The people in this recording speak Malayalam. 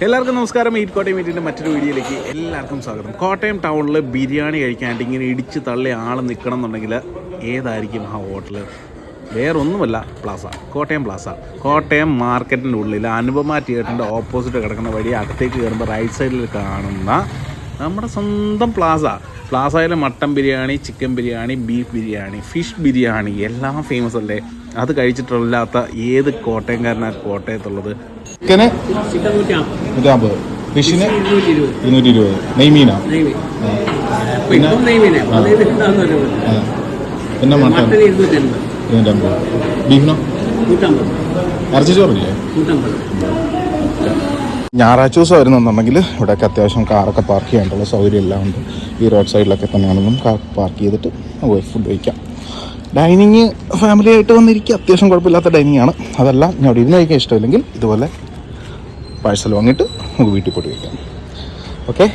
എല്ലാവർക്കും നമസ്കാരം. ഈറ്റ് കോട്ടയം മീറ്റിൻ്റെ മറ്റൊരു വീഡിയോയിലേക്ക് എല്ലാവർക്കും സ്വാഗതം. കോട്ടയം ടൗണിൽ ബിരിയാണി കഴിക്കാനായിട്ട് ഇങ്ങനെ ഇടിച്ച് തള്ളി ആൾ നിൽക്കണം എന്നുണ്ടെങ്കിൽ ഏതായിരിക്കും ആ ഹോട്ടൽ? വേറൊന്നുമല്ല, പ്ലാസ, കോട്ടയം പ്ലാസ. കോട്ടയം മാർക്കറ്റിൻ്റെ ഉള്ളിൽ അനുപമ തിയേറ്ററിൻ്റെ ഓപ്പോസിറ്റ് കിടക്കുന്ന വഴി അകത്തേക്ക് കയറുമ്പോൾ റൈറ്റ് സൈഡിൽ കാണുന്ന നമ്മുടെ സ്വന്തം പ്ലാസയിൽ mutton biryani, chicken biryani, beef biryani, fish biryani എല്ലാം ഫേമസ് അല്ലേ? അത് കഴിച്ചിട്ടില്ലാത്ത ഏത് കോട്ടയംകാരനാണ് കോട്ടയത്തുള്ളത്? ചിക്കന് 150, ഫിഷിന് 220, നെയ്മീനാ, പിന്നെ മട്ടൻ 250, ബീഫിനോ ഇറച്ചി ചോറില്ലേ? ഞായറാഴ്ച ദിവസം വരുന്നുണ്ടെങ്കിൽ ഇവിടെയൊക്കെ അത്യാവശ്യം കാറൊക്കെ പാർക്ക് ചെയ്യാനുള്ള സൗകര്യം എല്ലാം ഉണ്ട്. ഈ റോഡ് സൈഡിലൊക്കെ തന്നെയാണെന്നും കാർ പാർക്ക് ചെയ്തിട്ട് നമുക്ക് ഫുഡ് കഴിക്കാം. ഡൈനിങ് ഫാമിലി ആയിട്ട് വന്നിരിക്കുക, അത്യാവശ്യം കുഴപ്പമില്ലാത്ത ഡൈനിങ് ആണ്. അതല്ല ഞാൻ അവിടെ ഇരുന്ന് കഴിക്കാൻ ഇഷ്ടമില്ലെങ്കിൽ ഇതുപോലെ പാഴ്സൽ വാങ്ങിയിട്ട് നമുക്ക് വീട്ടിൽ പോയിട്ട് കഴിക്കാം. ഓക്കെ.